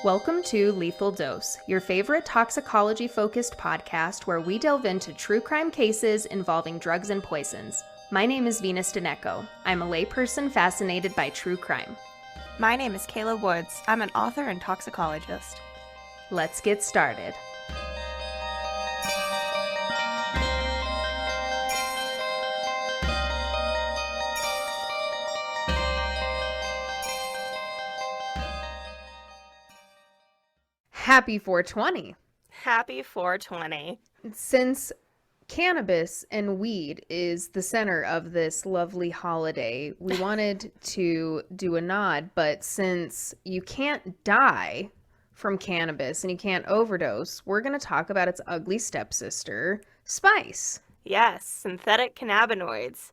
Welcome to Lethal Dose, your favorite toxicology-focused podcast where we delve into true crime cases involving drugs and poisons. My name is Venus Deneco. I'm a layperson fascinated by true crime. My name is Kayla Woods. I'm an author and toxicologist. Let's get started. Happy 420. Happy 420. Since cannabis and weed is the center of this lovely holiday, we wanted to do a nod, but since you can't die from cannabis and you can't overdose, we're going to talk about its ugly stepsister, spice. Yes, synthetic cannabinoids.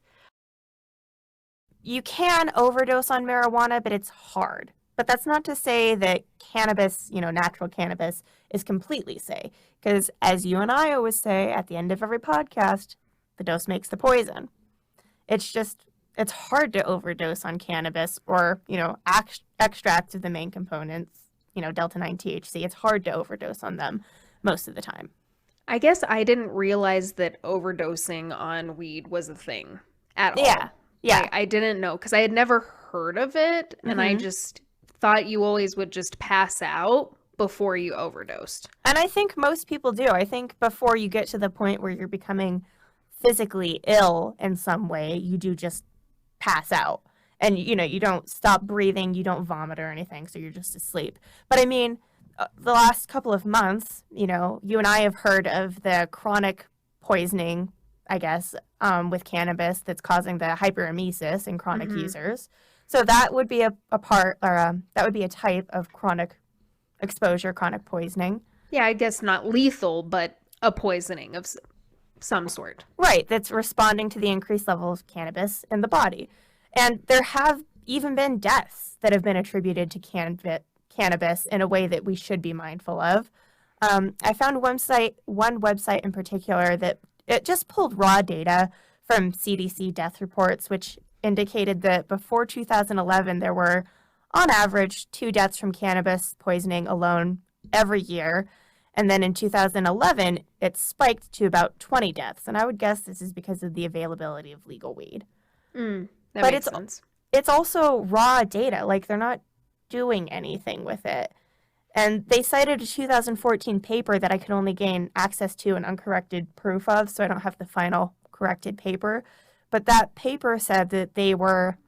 You can overdose on marijuana, but it's hard. But that's not to say that cannabis, natural cannabis, is completely safe. Because as you and I always say at the end of every podcast, the dose makes the poison. It's hard to overdose on cannabis or, extracts of the main components, delta-9 THC. It's hard to overdose on them most of the time. I guess I didn't realize that overdosing on weed was a thing at all. Yeah. I didn't know because I had never heard of it, and I just thought you always would just pass out before you overdosed. And I think most people do. I think before you get to the point where you're becoming physically ill in some way, you do just pass out. And, you don't stop breathing, you don't vomit or anything, so you're just asleep. But I mean, the last couple of months, you and I have heard of the chronic poisoning, I guess, with cannabis that's causing the hyperemesis in chronic users. So that would be that would be a type of chronic exposure, chronic poisoning. Yeah, I guess not lethal, but a poisoning of some sort. Right, that's responding to the increased level of cannabis in the body. And there have even been deaths that have been attributed to cannabis in a way that we should be mindful of. I found one website in particular that it just pulled raw data from CDC death reports, which indicated that before 2011, there were, on average, 2 deaths from cannabis poisoning alone every year. And then in 2011, it spiked to about 20 deaths. And I would guess this is because of the availability of legal weed. That makes sense. It's also raw data. Like, they're not doing anything with it. And they cited a 2014 paper that I could only gain access to an uncorrected proof of, so I don't have the final corrected paper. But that paper said that they were,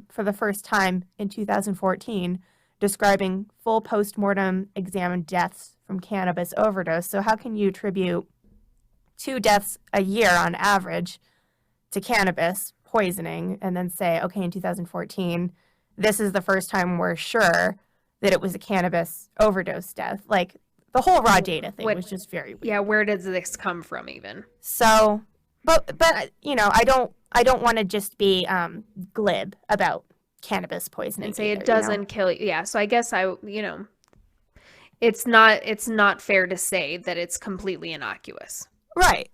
for the first time in 2014, describing full postmortem examined deaths from cannabis overdose. So how can you attribute 2 deaths a year on average to cannabis poisoning and then say, okay, in 2014, this is the first time we're sure that it was a cannabis overdose death? Like, the whole raw data thing was just very weird. Yeah, where did this come from even? So, but I don't want to just be glib about cannabis poisoning and say either, it doesn't kill you. Yeah, so I guess it's not fair to say that it's completely innocuous. Right.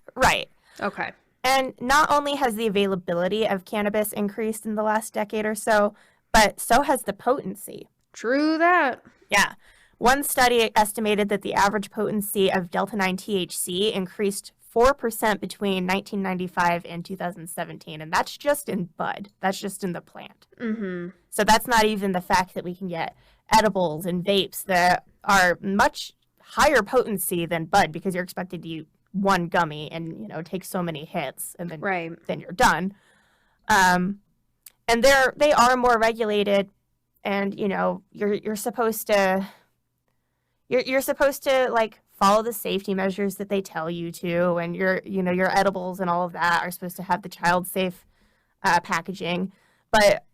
Okay. And not only has the availability of cannabis increased in the last decade or so, but so has the potency. True that. Yeah. One study estimated that the average potency of delta-9 THC increased 4% between 1995 and 2017, and that's just in bud. That's just in the plant. So that's not even the fact that we can get edibles and vapes that are much higher potency than bud, because you're expected to eat one gummy and take so many hits, and then you're done. And they are more regulated, and you're supposed to like follow the safety measures that they tell you to, and your edibles and all of that are supposed to have the child safe packaging. But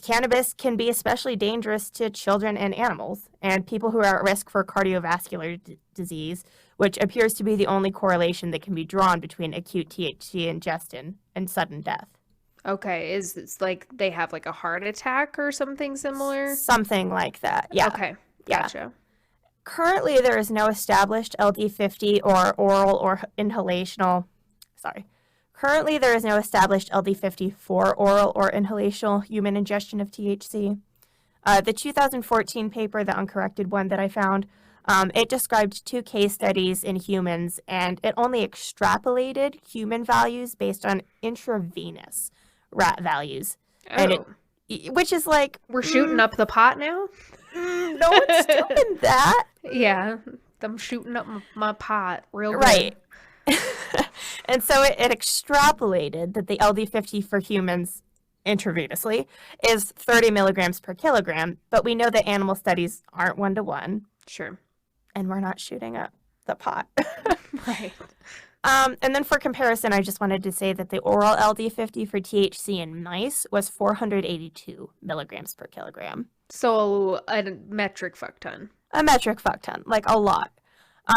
cannabis can be especially dangerous to children and animals and people who are at risk for cardiovascular disease, which appears to be the only correlation that can be drawn between acute THC ingestion and sudden death. Okay, is it like they have like a heart attack or something similar? Something like that, yeah. Okay, gotcha. Yeah. Currently, there is no established LD50 or oral or inhalational, Currently, there is no established LD50 for oral or inhalational human ingestion of THC. The 2014 paper, the uncorrected one that I found, it described 2 case studies in humans, and it only extrapolated human values based on intravenous rat values. Oh. Which is like... We're shooting up the pot now? No one's doing that. Yeah, I'm shooting up my pot real good. Right. And so it extrapolated that the LD50 for humans intravenously is 30 milligrams per kilogram, but we know that animal studies aren't 1-to-1. Sure. And we're not shooting up the pot. Right. And then for comparison, I just wanted to say that the oral LD50 for THC in mice was 482 milligrams per kilogram. So a metric fuck ton. A metric fuck ton, like a lot.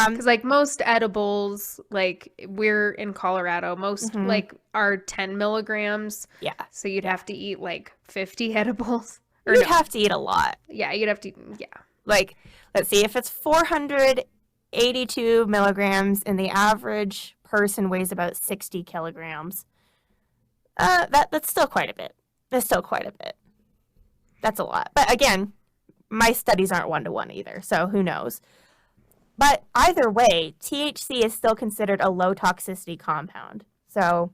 Because like most edibles, like we're in Colorado, most like are 10 milligrams. Yeah. So you'd have to eat like 50 edibles. You'd have to eat a lot. Yeah, you'd have to, yeah. Like, let's see, if it's 482 milligrams and the average person weighs about 60 kilograms, that's still quite a bit. That's still quite a bit. That's a lot. But again, my studies aren't 1-to-1 either, so who knows. But either way, THC is still considered a low toxicity compound. So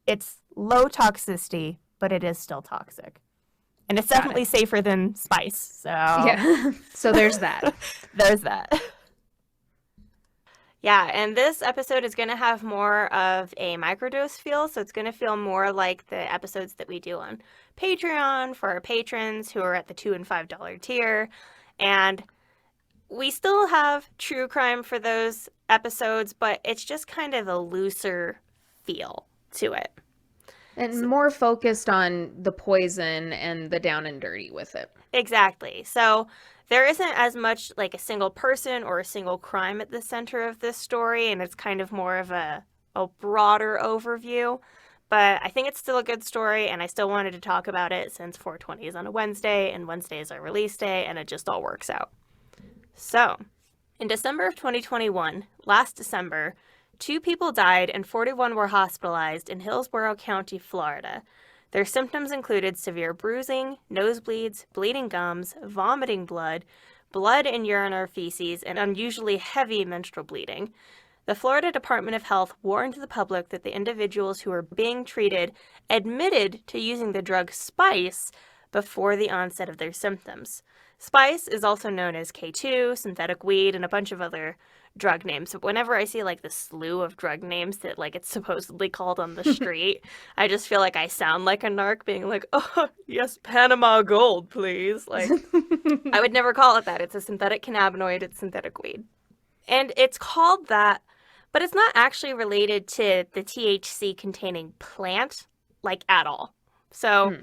it's low toxicity, but it is still toxic. And it's definitely safer than spice. So yeah. So there's that. There's that. Yeah, and this episode is going to have more of a microdose feel, so it's going to feel more like the episodes that we do on Patreon for our patrons who are at the $2 and $5 tier. And we still have true crime for those episodes, but it's just kind of a looser feel to it. And more focused on the poison and the down and dirty with it. Exactly. So there isn't as much like a single person or a single crime at the center of this story, and it's kind of more of a broader overview. But I think it's still a good story, and I still wanted to talk about it since 420 is on a Wednesday, and Wednesday is our release day, and it just all works out. So, in December of 2021, last December, 2 people died and 41 were hospitalized in Hillsborough County, Florida. Their symptoms included severe bruising, nosebleeds, bleeding gums, vomiting blood and urine or feces, and unusually heavy menstrual bleeding. The Florida Department of Health warned the public that the individuals who were being treated admitted to using the drug Spice before the onset of their symptoms. Spice is also known as K2, synthetic weed, and a bunch of other drug names. So whenever I see like the slew of drug names that like it's supposedly called on the street, I just feel like I sound like a narc being like, oh, yes, Panama Gold, please. Like, I would never call it that. It's a synthetic cannabinoid. It's synthetic weed. And it's called that, but it's not actually related to the THC containing plant, like at all. So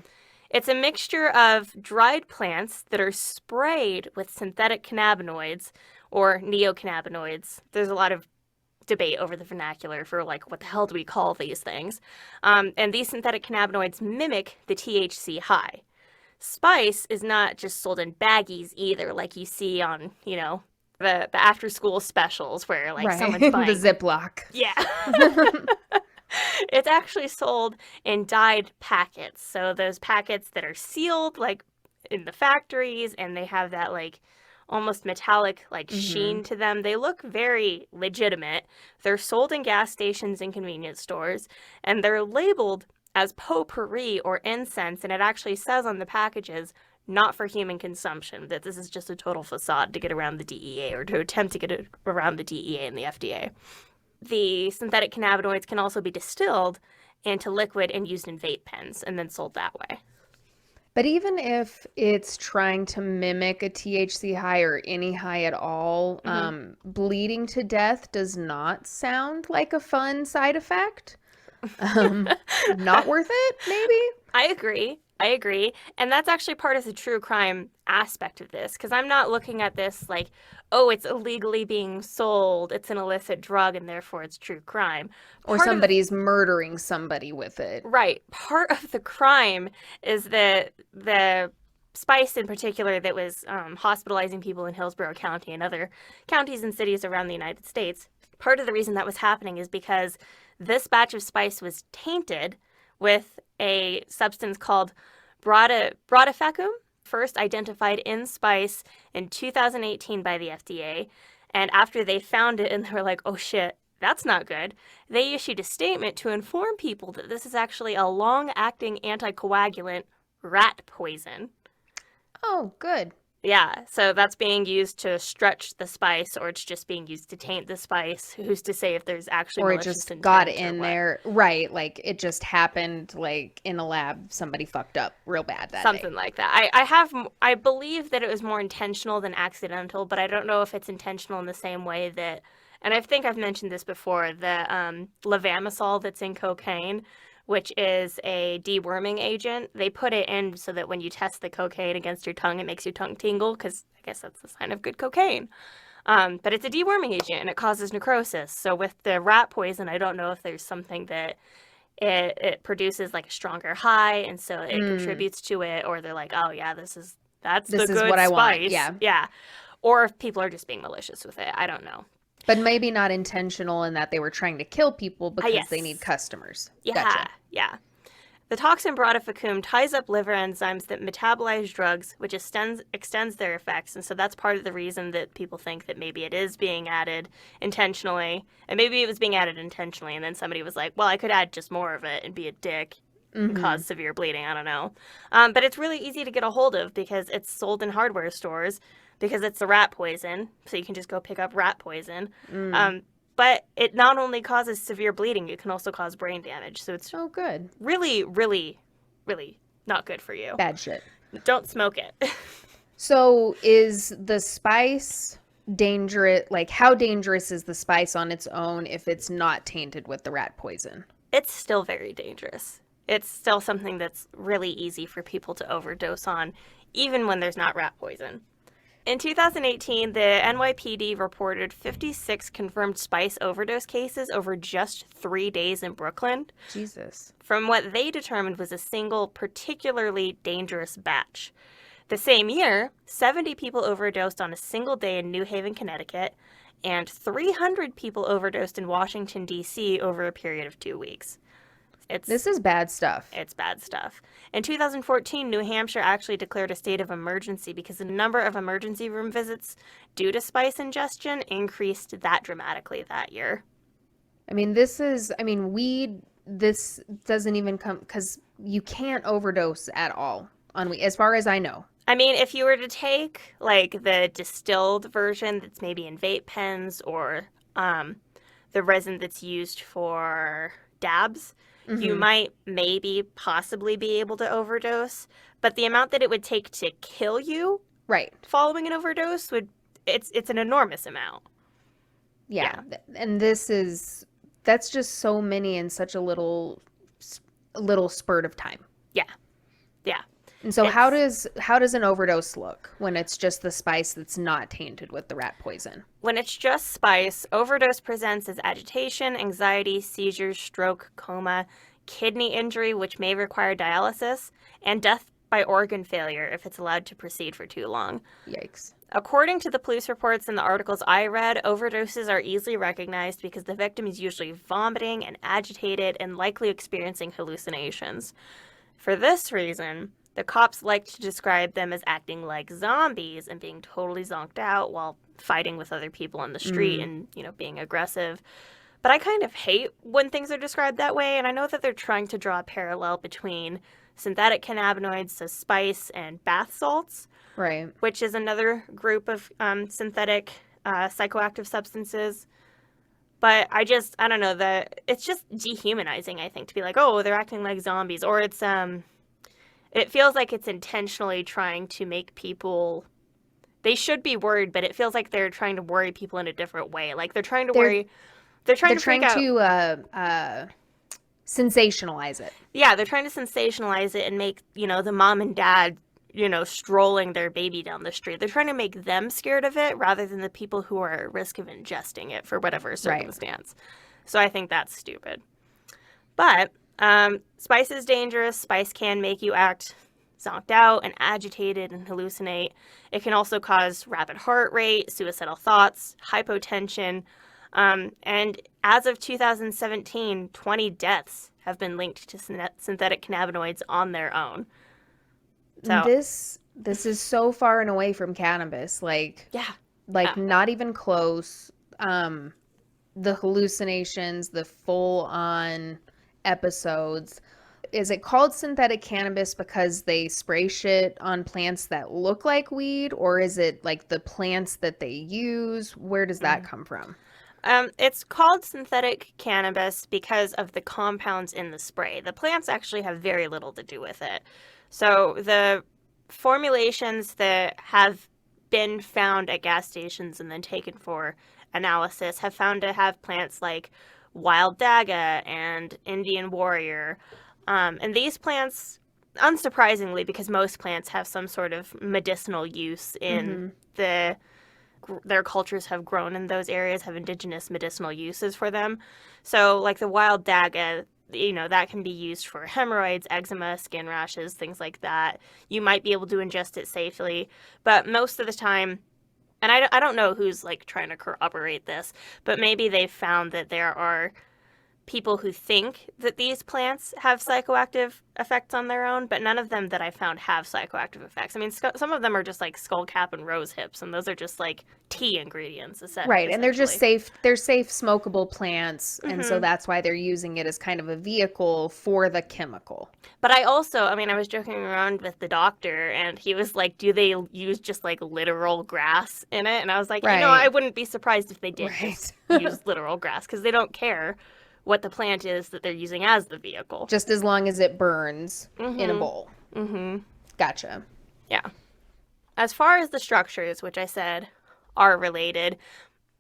it's a mixture of dried plants that are sprayed with synthetic cannabinoids or neocannabinoids. There's a lot of debate over the vernacular for like, what the hell do we call these things? And these synthetic cannabinoids mimic the THC high. Spice is not just sold in baggies either, like you see on, you know, the after school specials where like someone's buying the Ziploc. Yeah. It's actually sold in dyed packets. So those packets that are sealed like in the factories, and they have that like almost metallic like sheen to them. They look very legitimate. They're sold in gas stations and convenience stores, and they're labeled as potpourri or incense, and it actually says on the packages, not for human consumption, that this is just a total facade to get around the DEA or to attempt to get around the DEA and the FDA. The synthetic cannabinoids can also be distilled into liquid and used in vape pens and then sold that way. But even if it's trying to mimic a THC high or any high at all, bleeding to death does not sound like a fun side effect. Not worth it, maybe? I agree. And that's actually part of the true crime aspect of this, because I'm not looking at this like, oh, it's illegally being sold, it's an illicit drug, and therefore it's true crime. Or somebody's murdering somebody with it. Right. Part of the crime is that the Spice in particular that was hospitalizing people in Hillsborough County and other counties and cities around the United States, part of the reason that was happening is because this batch of Spice was tainted with a substance called brodifecum, first identified in spice in 2018 by the FDA. And after they found it and they were like, oh shit, that's not good, they issued a statement to inform people that this is actually a long-acting anticoagulant, rat poison. Oh, good. Yeah, so that's being used to stretch the spice, or it's just being used to taint the spice. Who's to say if there's actually Or it malicious just intent got or in what? there. Right. Like it just happened like in a lab. Somebody fucked up real bad that Something day. like that. I believe that it was more intentional than accidental, but I don't know if it's intentional in the same way that, and I think I've mentioned this before, the levamisole that's in cocaine, which is a deworming agent. They put it in so that when you test the cocaine against your tongue, it makes your tongue tingle, because I guess that's the sign of good cocaine. But it's a deworming agent and it causes necrosis. So with the rat poison, I don't know if there's something that it produces like a stronger high, and so it contributes to it, or they're like, oh yeah, that's This the is good what I want. spice. Yeah. Yeah. Or if people are just being malicious with it. I don't know. But maybe not intentional in that they were trying to kill people because they need Yes. customers. Yeah. Gotcha. Yeah. The toxin brodifacoum ties up liver enzymes that metabolize drugs, which extends their effects. And so that's part of the reason that people think that maybe it is being added intentionally. And maybe it was being added intentionally, and then somebody was like, well, I could add just more of it and be a dick and cause severe bleeding. I don't know. But it's really easy to get a hold of because it's sold in hardware stores, because it's a rat poison. So you can just go pick up rat poison. But it not only causes severe bleeding, it can also cause brain damage. So it's Oh, good. really, really, really not good for you. Bad shit. Don't smoke it. So is the spice dangerous? Like, how dangerous is the spice on its own if it's not tainted with the rat poison? It's still very dangerous. It's still something that's really easy for people to overdose on, even when there's not rat poison. In 2018, the NYPD reported 56 confirmed spice overdose cases over just 3 days in Brooklyn, Jesus. from what they determined was a single, particularly dangerous batch. The same year, 70 people overdosed on a single day in New Haven, Connecticut, and 300 people overdosed in Washington, D.C. over a period of 2 weeks. This is bad stuff. It's bad stuff. In 2014, New Hampshire actually declared a state of emergency because the number of emergency room visits due to spice ingestion increased that dramatically that year. I mean, weed, this doesn't even come, because you can't overdose at all on weed, as far as I know. I mean, if you were to take like the distilled version that's maybe in vape pens, or the resin that's used for dabs, you might maybe possibly be able to overdose, but the amount that it would take to kill you Right. following an overdose it's an enormous amount. Yeah. And that's just so many in such a little spurt of time. Yeah. Yeah. And so how does an overdose look when it's just the spice that's not tainted with the rat poison? When it's just spice, overdose presents as agitation, anxiety, seizures, stroke, coma, kidney injury, which may require dialysis, and death by organ failure if it's allowed to proceed for too long. Yikes. According to the police reports and the articles I read, overdoses are easily recognized because the victim is usually vomiting and agitated and likely experiencing hallucinations. For this reason, the cops like to describe them as acting like zombies and being totally zonked out while fighting with other people on the street and, being aggressive. But I kind of hate when things are described that way, and I know that they're trying to draw a parallel between synthetic cannabinoids, so spice, and bath salts, Right. which is another group of synthetic psychoactive substances. But I don't know, it's just dehumanizing, I think, to be like, oh, they're acting like zombies, or it's it feels like it's intentionally trying to make people, they should be worried, but it feels like they're trying to worry people in a different way. Like they're trying to they're trying to sensationalize it. Yeah, they're trying to sensationalize it and make, the mom and dad, strolling their baby down the street. They're trying to make them scared of it rather than the people who are at risk of ingesting it for whatever circumstance. Right. So I think that's stupid. But spice is dangerous. Spice can make you act zonked out and agitated and hallucinate. It can also cause rapid heart rate, suicidal thoughts, hypotension. And as of 2017, 20 deaths have been linked to synthetic cannabinoids on their own. So This is so far and away from cannabis. Yeah. Not even close. The hallucinations, the full on episodes. Is it called synthetic cannabis because they spray shit on plants that look like weed, or is it like the plants that they use? Where does that come from? It's called synthetic cannabis because of the compounds in the spray. The plants actually have very little to do with it. So the formulations that have been found at gas stations and then taken for analysis have found to have plants like wild daga and Indian warrior. And these plants, unsurprisingly, because most plants have some sort of medicinal use in their cultures have grown in those areas, have indigenous medicinal uses for them. So, like the wild daga, that can be used for hemorrhoids, eczema, skin rashes, things like that. You might be able to ingest it safely, but most of the time, and I don't know who's like trying to corroborate this, but maybe they've found that there are people who think that these plants have psychoactive effects on their own, but none of them that I found have psychoactive effects. I mean, some of them are just like skullcap and rose hips, and those are just like tea ingredients, Right, and they're just essentially. safe. They're safe smokable plants, and so that's why they're using it as kind of a vehicle for the chemical. But I was joking around with the doctor, and he was like, do they use just like literal grass in it? And I was like, Right. I wouldn't be surprised if they did Right. just use literal grass, because they don't care what the plant is that they're using as the vehicle. Just as long as it burns in a bowl. Gotcha. Yeah. As far as the structures, which I said are related,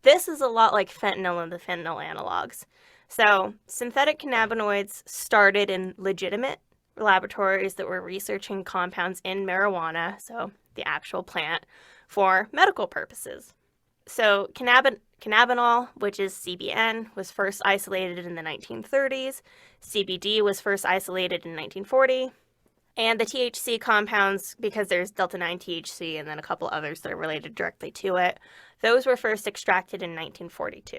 this is a lot like fentanyl and the fentanyl analogs. So, synthetic cannabinoids started in legitimate laboratories that were researching compounds in marijuana, so the actual plant, for medical purposes. So, cannabinol, which is CBN, was first isolated in the 1930s. CBD was first isolated in 1940. And the THC compounds, because there's delta-9 THC and then a couple others that are related directly to it, those were first extracted in 1942.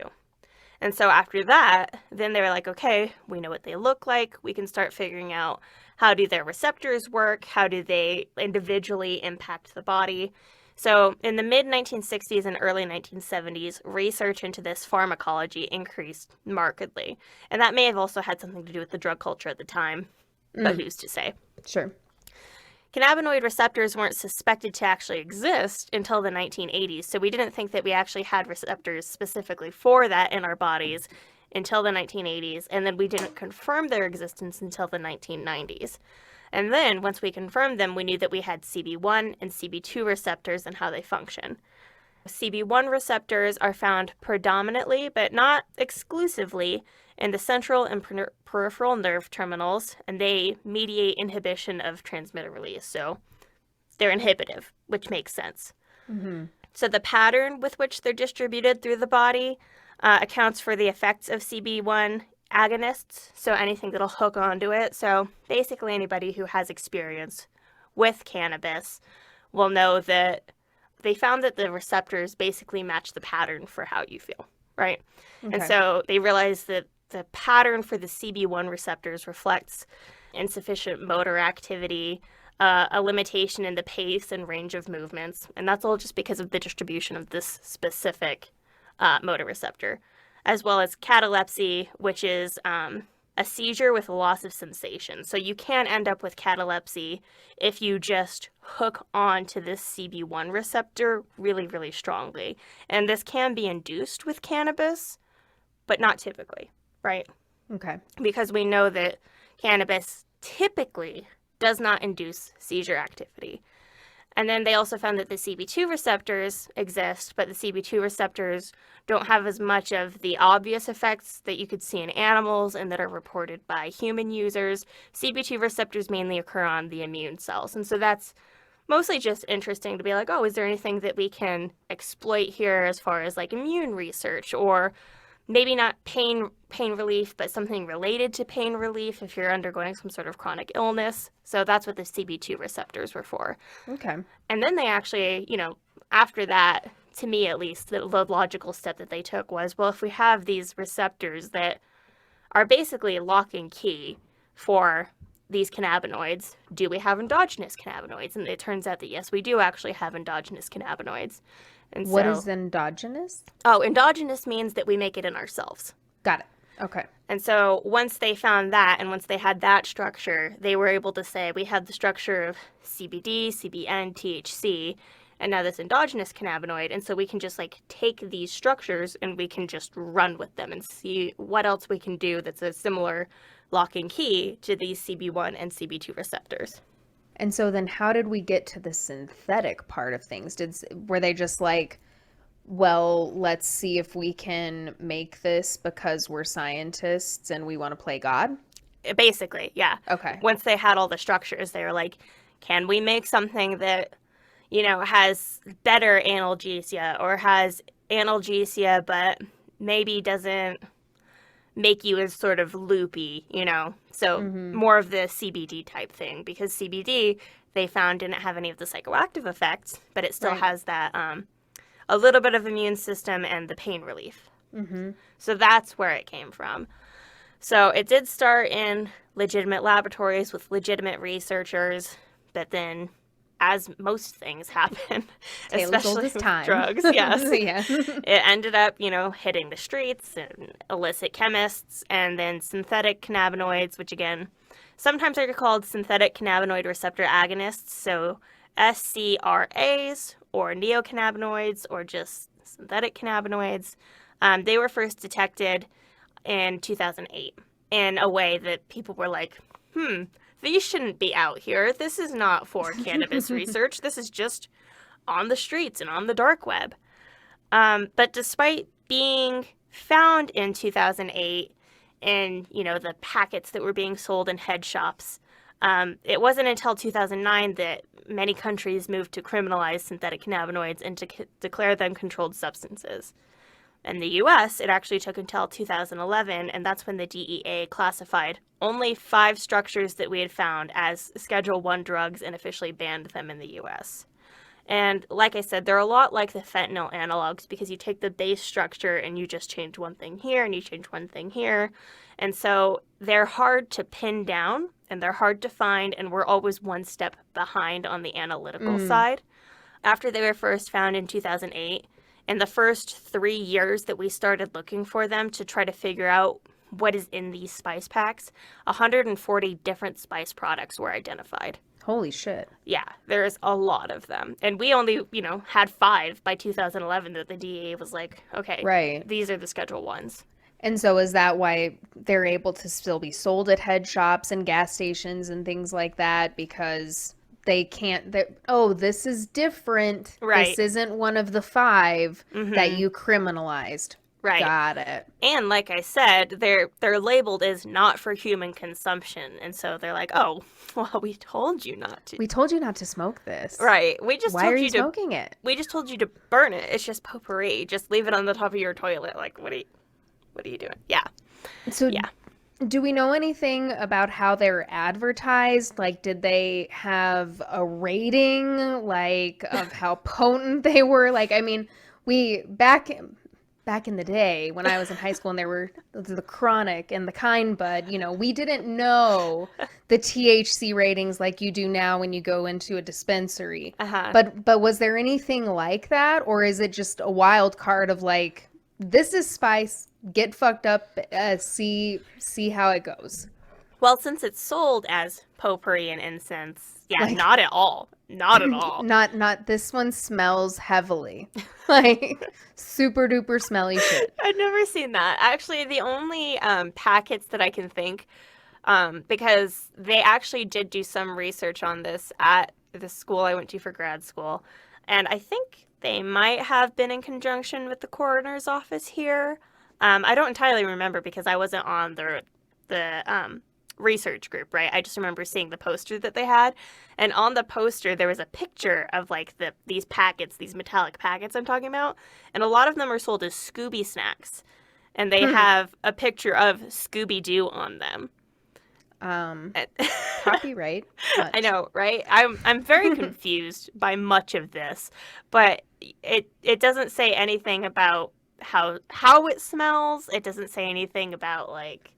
And so after that, then they were like, okay, we know what they look like. We can start figuring out how do their receptors work? How do they individually impact the body? So in the mid-1960s and early 1970s, research into this pharmacology increased markedly. And that may have also had something to do with the drug culture at the time, but who's to say? Sure. Cannabinoid receptors weren't suspected to actually exist until the 1980s, so we didn't think that we actually had receptors specifically for that in our bodies until the 1980s, and then we didn't confirm their existence until the 1990s. And then, once we confirmed them, we knew that we had CB1 and CB2 receptors and how they function. CB1 receptors are found predominantly, but not exclusively, in the central and peripheral nerve terminals, and they mediate inhibition of transmitter release. So they're inhibitive, which makes sense. So the pattern with which they're distributed through the body accounts for the effects of CB1 agonists, so anything that'll hook onto it. So basically anybody who has experience with cannabis will know that they found that the receptors basically match the pattern for how you feel, right? Okay. And so they realized that the pattern for the CB1 receptors reflects insufficient motor activity, a limitation in the pace and range of movements, and that's all just because of the distribution of this specific motor receptor, as well as catalepsy, which is a seizure with a loss of sensation. So you can end up with catalepsy if you just hook on to this CB1 receptor really, really strongly. And this can be induced with cannabis, but not typically, right? Okay. Because we know that cannabis typically does not induce seizure activity. And then they also found that the CB2 receptors exist, but the CB2 receptors don't have as much of the obvious effects that you could see in animals and that are reported by human users. CB2 receptors mainly occur on the immune cells. And so that's mostly just interesting to be like, oh, is there anything that we can exploit here as far as like immune research, or maybe not pain relief, but something related to pain relief if you're undergoing some sort of chronic illness. So that's what the CB2 receptors were for. Okay. And then they actually, after that, to me at least, the logical step that they took was, well, if we have these receptors that are basically lock and key for these cannabinoids, do we have endogenous cannabinoids? And it turns out that yes, we do actually have endogenous cannabinoids. And What so, is endogenous? oh, endogenous means that we make it in ourselves. Got it. Okay. And so once they found that, and once they had that structure, they were able to say we have the structure of CBD, CBN, THC, and now this endogenous cannabinoid. And so we can just like take these structures and we can just run with them and see what else we can do that's a similar lock and key to these CB1 and CB2 receptors. And so then how did we get to the synthetic part of things? Were they just like, well, let's see if we can make this because we're scientists and we want to play God? Basically, yeah. Okay. Once they had all the structures, they were like, can we make something that, you know, has better analgesia or has analgesia but maybe doesn't make you as sort of loopy, you know? So more of the CBD type thing, because CBD they found didn't have any of the psychoactive effects, but it still has that a little bit of immune system and the pain relief. So that's where it came from. So it did start in legitimate laboratories with legitimate researchers, but then, as most things happen, especially with drugs, yes, it ended up, you know, hitting the streets and illicit chemists, and then synthetic cannabinoids, which again, sometimes are called synthetic cannabinoid receptor agonists, so SCRAs or neocannabinoids or just synthetic cannabinoids. They were first detected in 2008 in a way that people were like, these shouldn't be out here. This is not for cannabis research. This is just on the streets and on the dark web. But despite being found in 2008 in, you know, the packets that were being sold in head shops, it wasn't until 2009 that many countries moved to criminalize synthetic cannabinoids and to declare them controlled substances. In the U.S., it actually took until 2011, and that's when the DEA classified only 5 structures that we had found as Schedule I drugs and officially banned them in the U.S. And like I said, they're a lot like the fentanyl analogs because you take the base structure and you just change one thing here and you change one thing here. And so they're hard to pin down and they're hard to find, and we're always one step behind on the analytical side. After they were first found in 2008, in the first 3 years that we started looking for them to try to figure out what is in these spice packs, 140 different spice products were identified. Holy shit. Yeah, there's a lot of them. And we only, you know, had 5 by 2011 that the DEA was like, okay, these are the Schedule Ones. And so is that why they're able to still be sold at head shops and gas stations and things like that? Because they can't, this is different. Right. This isn't one of the 5 that you criminalized. Right. Got it. And like I said, they're labeled as not for human consumption. And so they're like, oh, well, we told you not to. We told you not to smoke this. Right. We just Why told are you you smoking it? We just told you to burn it. It's just potpourri. Just leave it on the top of your toilet. Like, what are you doing? Yeah. So yeah. Do we know anything about how they're advertised? Like, did they have a rating, like, of how potent they were? Like, I mean, back in the day when I was in high school and there were the chronic and the kind bud, you know, we didn't know the THC ratings like you do now when you go into a dispensary. But was there anything like that? Or is it just a wild card of like, this is spice, get fucked up, see how it goes? Well, since it's sold as potpourri and incense, like, not at all. Not at all. Not this one smells heavily. Like super duper smelly shit. I've never seen that. Actually, the only packets that I can think, because they actually did do some research on this at the school I went to for grad school, and I think they might have been in conjunction with the coroner's office here. I don't entirely remember because I wasn't on the research group, right? I just remember seeing the poster that they had, and on the poster there was a picture of like these packets, these metallic packets I'm talking about, and a lot of them are sold as Scooby snacks, and they have a picture of Scooby-Doo on them. Copyright. I know, right? I'm very confused by much of this, but it doesn't say anything about how it smells. It doesn't say anything about like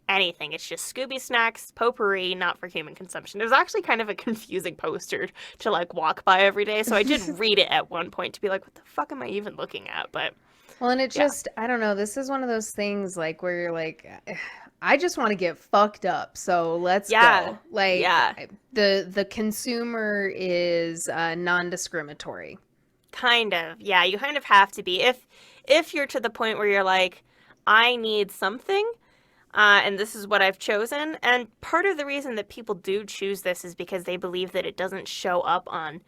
anything. It's just Scooby snacks, potpourri, not for human consumption. It was actually kind of a confusing poster to like walk by every day. So I did read it at one point to be like, what the fuck am I even looking at? But Well, and it yeah. just, I don't know, this is one of those things like where you're like, I just want to get fucked up, so let's Yeah. go. Like Yeah. the consumer is non-discriminatory. Kind of. Yeah, you kind of have to be. If you're to the point where you're like, I need something, and this is what I've chosen. And part of the reason that people do choose this is because they believe that it doesn't show up on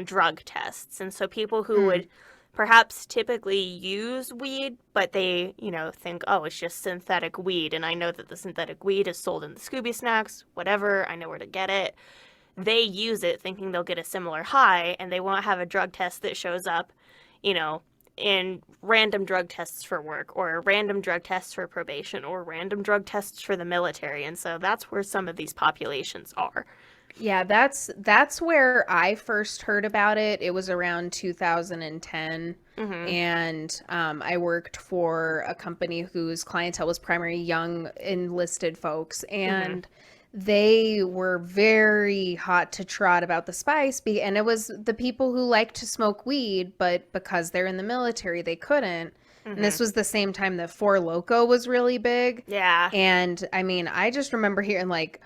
drug tests. And so people who Mm. would perhaps typically use weed, but they, think, oh, it's just synthetic weed. And I know that the synthetic weed is sold in the Scooby snacks, whatever. I know where to get it. They use it thinking they'll get a similar high, and they won't have a drug test that shows up, you know, in random drug tests for work or random drug tests for probation or random drug tests for the military. And so that's where some of these populations are. Yeah, that's where I first heard about it. It was around 2010, Mm-hmm. and I worked for a company whose clientele was primarily young enlisted folks, Mm-hmm. and they were very hot to trot about the spice. And it was the people who like to smoke weed, but because they're in the military, they couldn't. And Mm-hmm. this was the same time that Four Loko was really big. Yeah. And I mean, I just remember hearing like,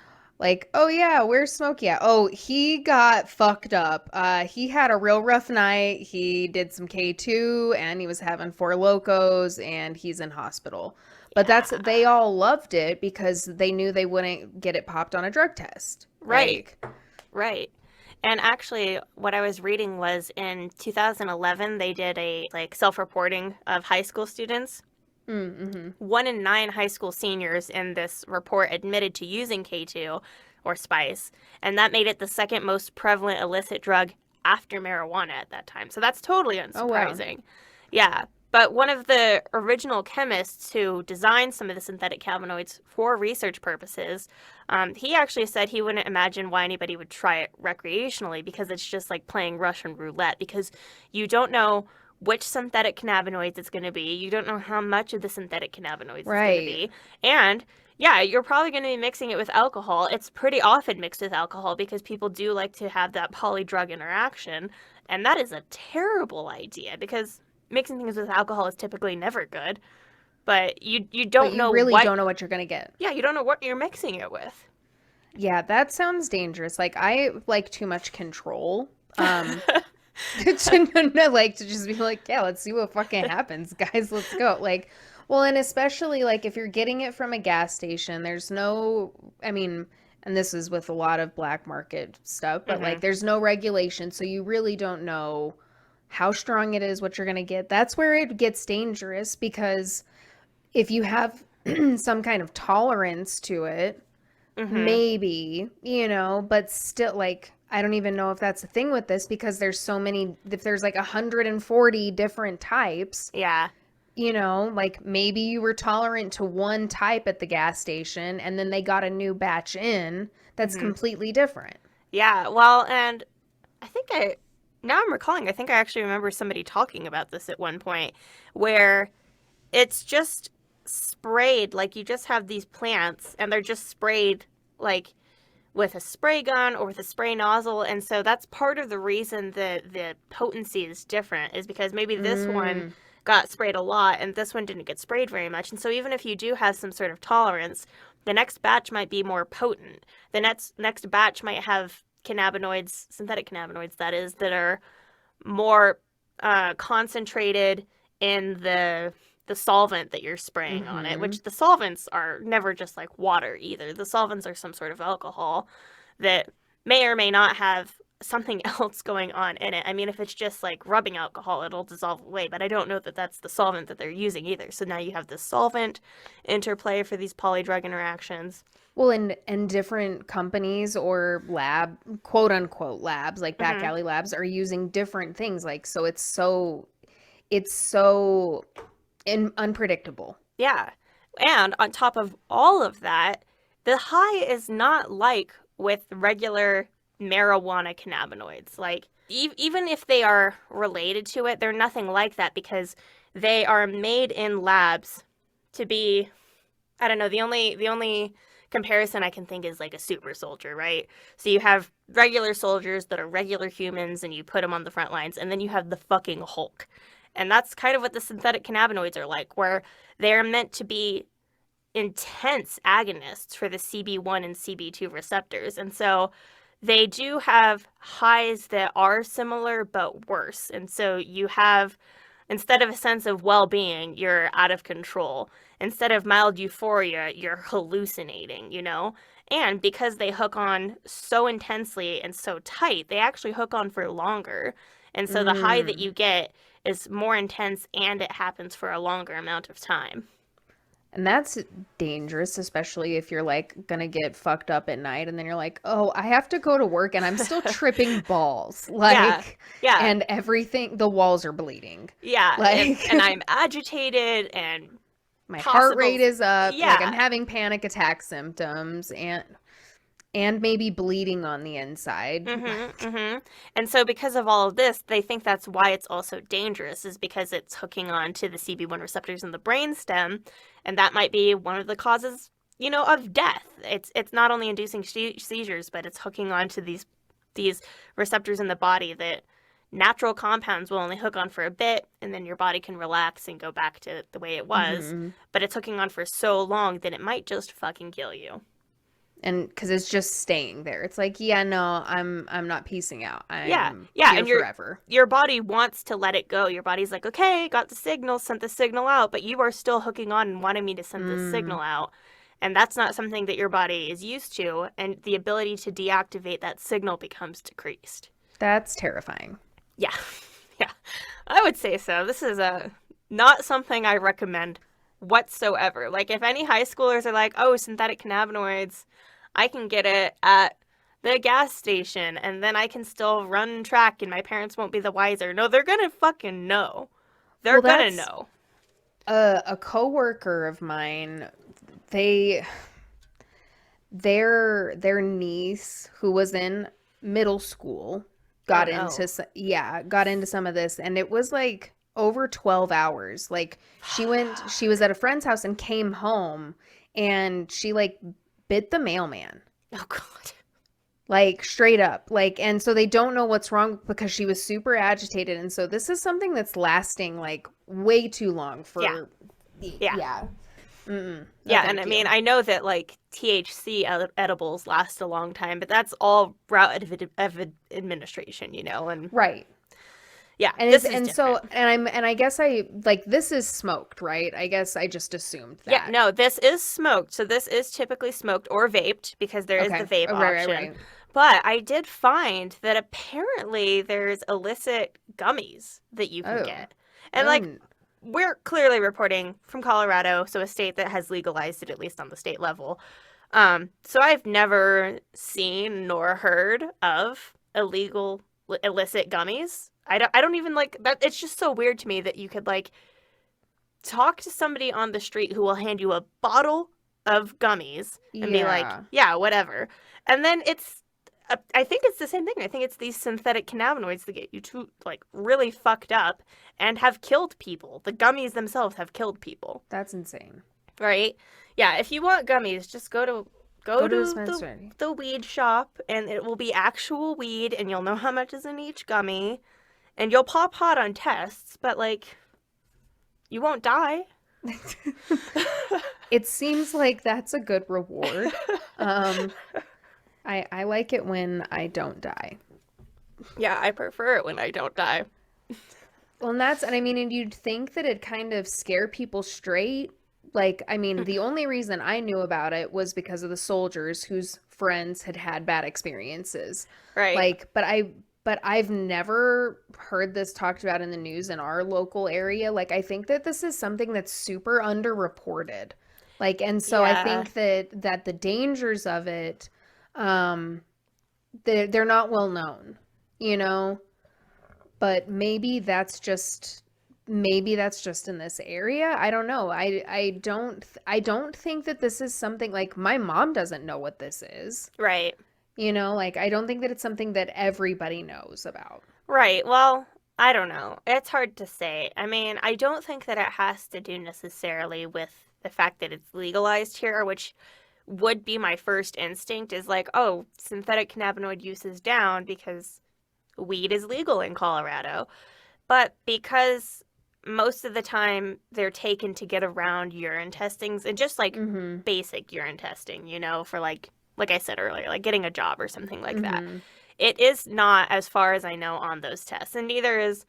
oh yeah, where's Smokey at? Oh, he got fucked up. He had a real rough night. He did some K2 and he was having Four Locos and he's in hospital. But they Yeah. all loved it because they knew they wouldn't get it popped on a drug test. Right. Like, Right. And actually, what I was reading was in 2011, they did a like self-reporting of high school students. mm-hmm. 1 in 9 high school seniors in this report admitted to using K2 or spice, and that made it the second most prevalent illicit drug after marijuana at that time. So that's totally Oh wow. unsurprising. Yeah. But one of the original chemists who designed some of the synthetic cannabinoids for research purposes, he actually said he wouldn't imagine why anybody would try it recreationally because it's just like playing Russian roulette because you don't know which synthetic cannabinoids it's going to be. You don't know how much of the synthetic cannabinoids it's going to Right. be. And yeah, you're probably going to be mixing it with alcohol. It's pretty often mixed with alcohol because people do like to have that polydrug interaction. And that is a terrible idea because mixing things with alcohol is typically never good. But you But don't you know really what, don't know what you're gonna get. yeah, you don't know what you're mixing it with. Yeah, that sounds dangerous. Like I like too much control. To know, like to just be like, yeah, let's see what fucking happens, guys. Let's go. Like, well, and especially like if you're getting it from a gas station, there's no, I mean, and this is with a lot of black market stuff, but like Hmm. there's no regulation, so you really don't know how strong it is, what you're gonna get. That's where it gets dangerous because if you have some kind of tolerance to it, Hmm. maybe, but still, like, I don't even know if that's the thing with this because there's so many, if there's like 140 different types, Yeah. like maybe you were tolerant to one type at the gas station and then they got a new batch in that's Hmm. completely different. Yeah. Well, and I think now I'm recalling, I think I actually remember somebody talking about this at one point where it's just sprayed, like you just have these plants and they're just sprayed like with a spray gun or with a spray nozzle. And so that's part of the reason that the potency is different is because maybe this one Mm, got sprayed a lot and this one didn't get sprayed very much. And so even if you do have some sort of tolerance, the next batch might be more potent. The next batch might have cannabinoids, synthetic cannabinoids that is, that are more concentrated in the solvent that you're spraying on it, mm-hmm. which the solvents are never just like water either. The solvents are some sort of alcohol that may or may not have something else going on in it. I mean, if it's just like rubbing alcohol, it'll dissolve away, but I don't know that that's the solvent that they're using either. So now you have this solvent interplay for these polydrug interactions. Well, and different companies or quote unquote labs, like back Hmm. alley labs, are using different things. Like, so it's so unpredictable. Yeah. And on top of all of that, the high is not like with regular marijuana cannabinoids. Like, even if they are related to it, they're nothing like that because they are made in labs to be I don't know. The only comparison I can think is like a super soldier, right? So you have regular soldiers that are regular humans, and you put them on the front lines, and then you have the fucking Hulk, and that's kind of what the synthetic cannabinoids are like, where they're meant to be intense agonists for the CB1 and CB2 receptors, and so they do have highs that are similar but worse, and so you have instead of a sense of well being, you're out of control. Instead of mild euphoria, you're hallucinating, you know? And because they hook on so intensely and so tight, they actually hook on for longer. And so the high that Mm. you get is more intense and it happens for a longer amount of time. And that's dangerous, especially if you're like gonna get fucked up at night and then you're like, oh, I have to go to work and I'm still tripping balls. Yeah. Like, Yeah. and everything, the walls are bleeding. Yeah. And Like, and I'm agitated and my heart rate possible. is up. Like, I'm Yeah. having panic attack symptoms and maybe bleeding on the inside. Mm-hmm, mm-hmm. And so because of all of this, they think that's why it's also dangerous, is because it's hooking on to the CB1 receptors in the brainstem, and that might be one of the causes, of death. It's not only inducing seizures, but it's hooking on to these receptors in the body that natural compounds will only hook on for a bit, and then your body can relax and go back to the way it was. Hmm. But it's hooking on for so long that it might just fucking kill you. And because it's just staying there. It's like, yeah, no, I'm not peacing out. Yeah, I'm yeah, here and your forever. your body wants to let it go. Your body's like, okay, got the signal, sent the signal out, but you are still hooking on and wanting me to send this Mm, signal out. And that's not something that your body is used to, and the ability to deactivate that signal becomes decreased. that's terrifying. Yeah, yeah, I would say so. This is not something I recommend whatsoever. Like, if any high schoolers are like, oh, synthetic cannabinoids, I can get it at the gas station and then I can still run track and my parents won't be the wiser. No, they're gonna fucking know. They're Well, gonna that's know. a coworker of mine. They their niece who was in middle school Oh got no. into got into some of this, and it was like over 12 hours. Like, she was at a friend's house and came home, and she like bit the mailman. Oh god. Like, straight up. Like, and so they don't know what's wrong because she was super agitated, and so this is something that's lasting like way too long Yeah. for Yeah. yeah. Mm-mm. No, Yeah, and I thank mean, you. I know that like THC edibles last a long time, but that's all route of administration, and Right. yeah, And it's this is and so different. and I guess I like this is smoked, right? I guess I just assumed Yeah, that. no, this is smoked. So this is typically smoked or vaped because there is the Okay. vape Oh, right, right, option. right. But I did find that apparently there's illicit gummies that you can Oh. get. And like Oh. we're clearly reporting from Colorado, so a state that has legalized it at least on the state level. So I've never seen nor heard of illegal illicit gummies. I don't even like that. It's just so weird to me that you could like talk to somebody on the street who will hand you a bottle of gummies and be like, Yeah. yeah, whatever. And then I think it's the same thing. I think it's these synthetic cannabinoids that get you to like really fucked up and have killed people. The gummies themselves have killed people, That's insane. right? Yeah, if you want gummies, just go to Go to a the dispensary. weed shop and it will be actual weed and you'll know how much is in each gummy and you'll pop hot on tests, but like you won't die. It seems like that's a good reward. Um, I like it when I don't die. Yeah, I prefer it when I don't die. Well, and I mean, and you'd think that it'd kind of scare people straight. Like, I mean, the only reason I knew about it was because of the soldiers whose friends had had bad experiences. Right. Like, but I've never heard this talked about in the news in our local area. Like, I think that this is something that's super underreported. Like, and so I Yeah. think that the dangers of it, um, they're not well known, you know? But maybe that's just in this area. I don't know. I don't think that this is something like my mom doesn't know what this is. Right. You know, like I don't think that it's something that everybody knows about. Right. Well, I don't know. It's hard to say. I mean, I don't think that it has to do necessarily with the fact that it's legalized here, which would be my first instinct, is like, oh, synthetic cannabinoid use is down because weed is legal in Colorado. But because most of the time they're taken to get around urine testings and just like Mm-hmm. basic urine testing, for like I said earlier, like getting a job or something like that. Mm-hmm. It is not, as far as I know, on those tests, and neither is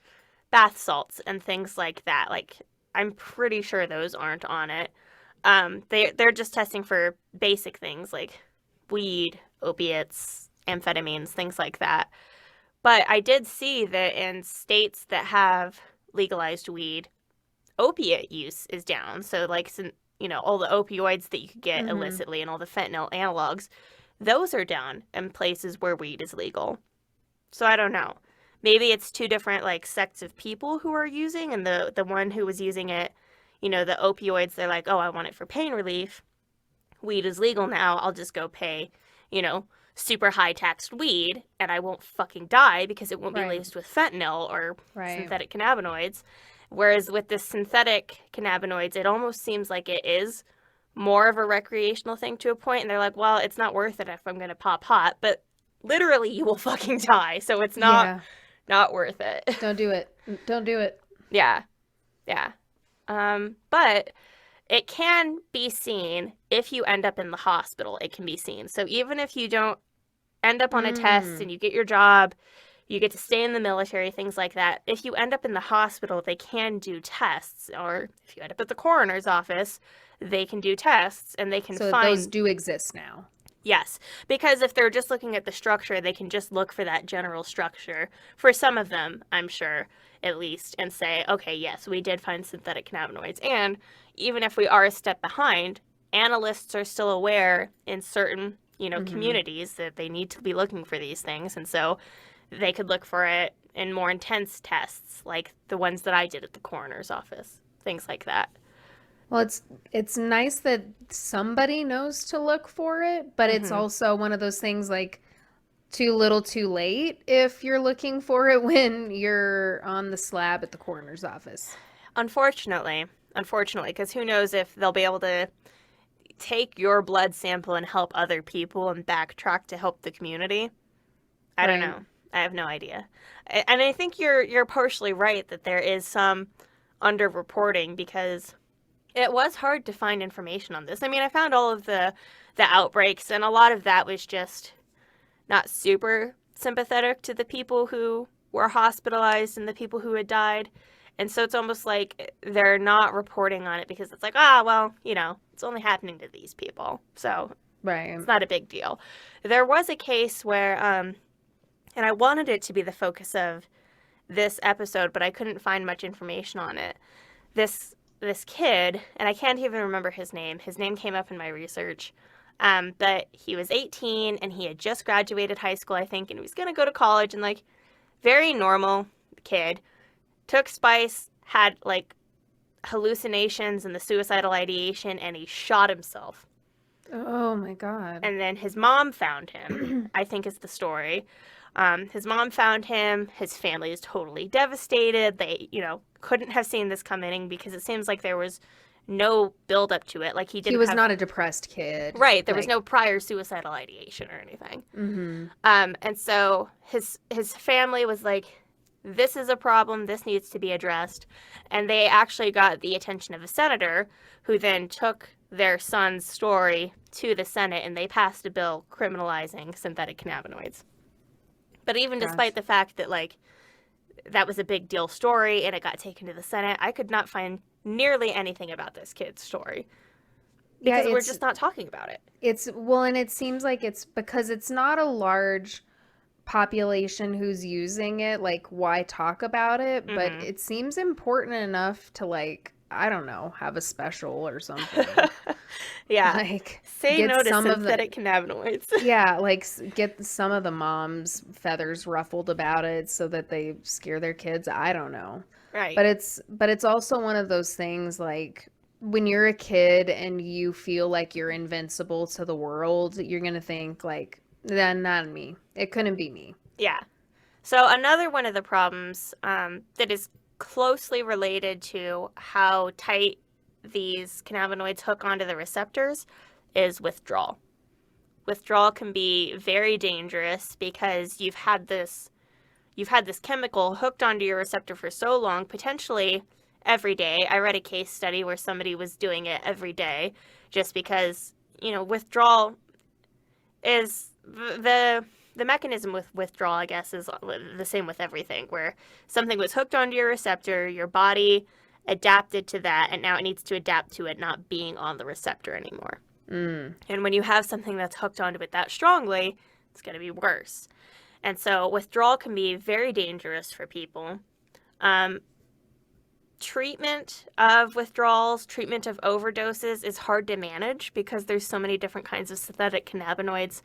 bath salts and things like that. Like, I'm pretty sure those aren't on it. They're just testing for basic things like weed, opiates, amphetamines, things like that. But I did see that in states that have legalized weed, opiate use is down. So, like, all the opioids that you could get Mm-hmm. illicitly and all the fentanyl analogs, those are down in places where weed is legal. So I don't know. Maybe it's two different like sects of people who are using, and the one who was using it, the opioids, they're like, oh, I want it for pain relief. Weed is legal now. I'll just go pay, you know, super high taxed weed, and I won't fucking die because it won't be Right. laced with fentanyl or Right. synthetic cannabinoids. Whereas with the synthetic cannabinoids, it almost seems like it is more of a recreational thing to a point, and they're like, well, it's not worth it if I'm going to pop hot, but literally you will fucking die, so it's Yeah. not worth it. Don't do it. Don't do it. Yeah, yeah. But it can be seen if you end up in the hospital. It can be seen. So even if you don't end up on a test Mm. and you get your job, you get to stay in the military, things like that. If you end up in the hospital, they can do tests. Or if you end up at the coroner's office, they can do tests and they can So those find. do exist now. Yes, because if they're just looking at the structure, they can just look for that general structure. For some of them, I'm sure, at least, and say, okay, yes, we did find synthetic cannabinoids. And even if we are a step behind, analysts are still aware in certain, Mm-hmm. communities that they need to be looking for these things. And so they could look for it in more intense tests, like the ones that I did at the coroner's office, things like that. Well, it's nice that somebody knows to look for it, but it's Hmm. also one of those things like too little, too late if you're looking for it when you're on the slab at the coroner's office. Unfortunately, because who knows if they'll be able to take your blood sample and help other people and backtrack to help the community. I don't Right. know. I have no idea. And I think you're partially right that there is some underreporting because it was hard to find information on this. I mean, I found all of the outbreaks, and a lot of that was just not super sympathetic to the people who were hospitalized and the people who had died. And so it's almost like they're not reporting on it because it's like, well, it's only happening to these people. So Right. it's not a big deal. There was a case where, and I wanted it to be the focus of this episode, but I couldn't find much information on it. This kid, and I can't even remember his name. His name came up in my research. But he was 18 and he had just graduated high school, I think, and he was gonna go to college, and like very normal kid. Took spice, had like hallucinations and the suicidal ideation, and he shot himself. Oh my God. And then his mom found him, I think is the story. His mom found him. His family is totally devastated. They, couldn't have seen this coming because it seems like there was no build up to it. Like he He didn't was have. not a depressed kid. Right, there was Like, no prior suicidal ideation or anything. mm-hmm. And so his family was like, this is a problem. This needs to be addressed. And they actually got the attention of a senator who then took their son's story to the Senate and they passed a bill criminalizing synthetic cannabinoids. But even Gosh. despite the fact that, like, that was a big deal story and it got taken to the Senate, I could not find nearly anything about this kid's story Yeah, because we're just not talking about it. it's well, and it seems like it's because it's not a large population who's using it, like why talk about it? But Mm-hmm. it seems important enough to like, I don't know, have a special or something. Yeah. Like Say get no to some of the synthetic cannabinoids. yeah, like get some of the moms' feathers ruffled about it so that they scare their kids. I don't know. Right. But it's also one of those things like when you're a kid and you feel like you're invincible to the world, you're gonna think like, not me. It couldn't be me. Yeah. So another one of the problems that is closely related to how tight these cannabinoids hook onto the receptors is withdrawal. Withdrawal can be very dangerous because you've had this chemical hooked onto your receptor for so long, potentially every day. I read a case study where somebody was doing it every day just because, withdrawal is the mechanism with withdrawal, I guess, is the same with everything, where something was hooked onto your receptor, your body adapted to that, and now it needs to adapt to it not being on the receptor anymore. And when you have something that's hooked onto it that strongly, it's going to be worse. And so withdrawal can be very dangerous for people. Treatment of withdrawals, treatment of overdoses is hard to manage because there's so many different kinds of synthetic cannabinoids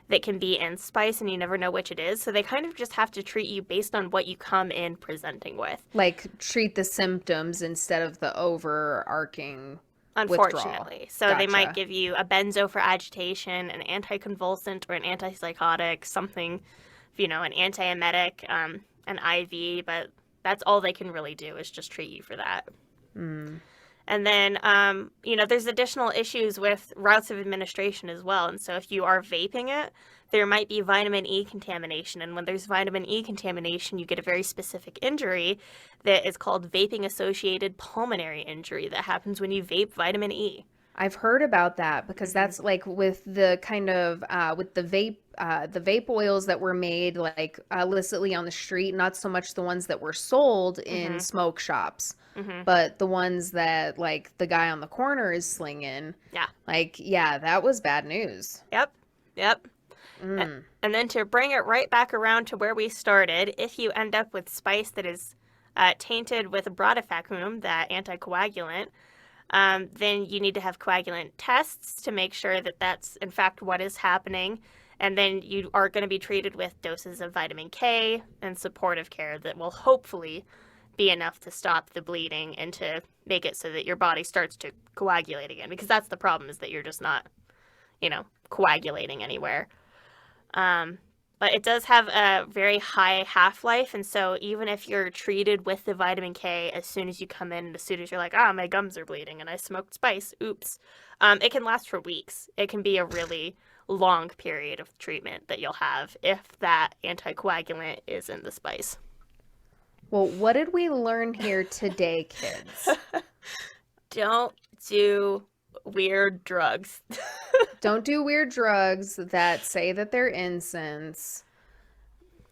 that can be in spice and you never know which it is. So they kind of just have to treat you based on what you come in presenting with. Like treat the symptoms instead of the overarching Unfortunately. withdrawal. So Gotcha. they might give you a benzo for agitation, an anticonvulsant or an antipsychotic, something, an antiemetic, an IV, but that's all they can really do is just treat you for that. And then, there's additional issues with routes of administration as well. And so if you are vaping it, there might be vitamin E contamination. And when there's vitamin E contamination, you get a very specific injury that is called vaping-associated pulmonary injury that happens when you vape vitamin E. I've heard about that because that's like with the kind of with the vape oils that were made like illicitly on the street, not so much the ones that were sold in smoke shops, but the ones that like the guy on the corner is slinging. Yeah. That was bad news. Yep. And then to bring it right back around to where we started, if you end up with spice that is tainted with brodifacoum, that anticoagulant, then you need to have coagulant tests to make sure that that's in fact what is happening. And then you are going to be treated with doses of vitamin K and supportive care that will hopefully be enough to stop the bleeding and to make it so that your body starts to coagulate again. Because that's the problem, is that you're just not, coagulating anywhere. But it does have a very high half-life, and so even if you're treated with the vitamin K, as soon as you come in, as soon as you're like, my gums are bleeding and I smoked spice, oops, it can last for weeks. It can be a really long period of treatment that you'll have if that anticoagulant is in the spice. Well, what did we learn here today, kids? Don't do weird drugs. Don't do weird drugs that say that they're incense.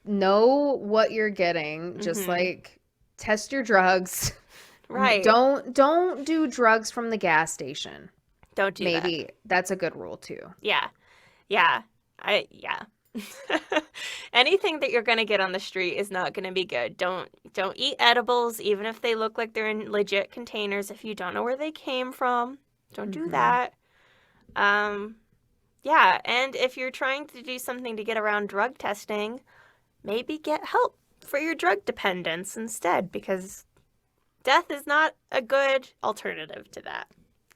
Know what you're getting. Just like test your drugs. Right. Don't do drugs from the gas station. Don't do that. Maybe that's a good rule too. Yeah. Anything that you're going to get on the street is not going to be good. Don't eat edibles, even if they look like they're in legit containers. If you don't know where they came from, don't do that. And if you're trying to do something to get around drug testing, maybe get help for your drug dependence instead, because death is not a good alternative to that.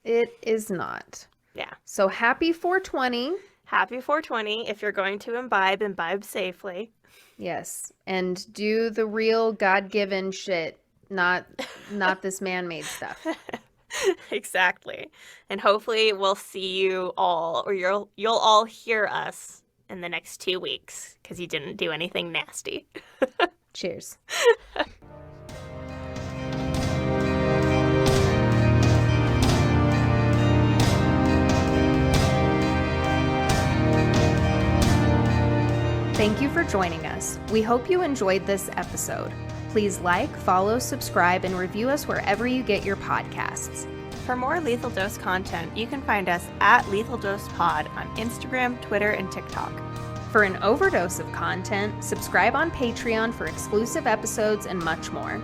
It is not. Yeah. So happy 420. Happy 420. If you're going to imbibe safely. Yes. And do the real God-given shit, not this man-made stuff. Exactly. And hopefully we'll see you all, or you'll all hear us in the next 2 weeks, because you didn't do anything nasty. Cheers. Thank you for joining us. We hope you enjoyed this episode. Please like, follow, subscribe, and review us wherever you get your podcasts. For more Lethal Dose content, you can find us at Lethal Dose Pod on Instagram, Twitter, and TikTok. For an overdose of content, subscribe on Patreon for exclusive episodes and much more.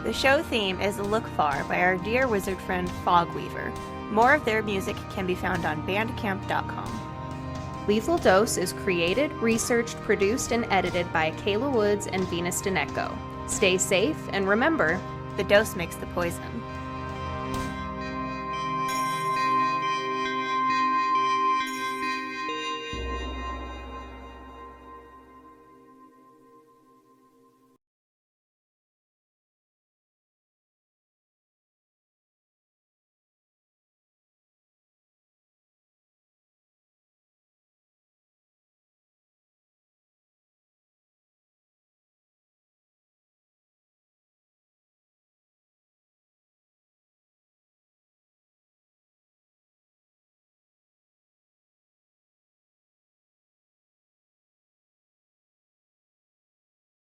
The show theme is Look Far by our dear wizard friend Fogweaver. More of their music can be found on bandcamp.com. Lethal Dose is created, researched, produced, and edited by Kayla Woods and Venus Deneco. Stay safe, and remember, the dose makes the poison.